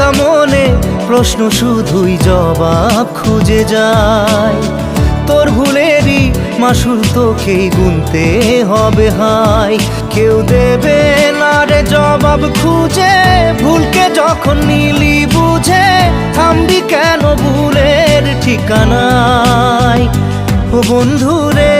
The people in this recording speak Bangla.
ভাঙা মনে প্রশ্ন শুধুই জবাব খুঁজে যায়। তোর ভুলেরই মাসুল তোকেই গুনতে হবে হাই। কেউ দেবে না রে জবাব খুঁজে, ভুলকে যখন নিলি বুঝে থামবি কেন ভুলের ঠিকানায়। ও বন্ধু রে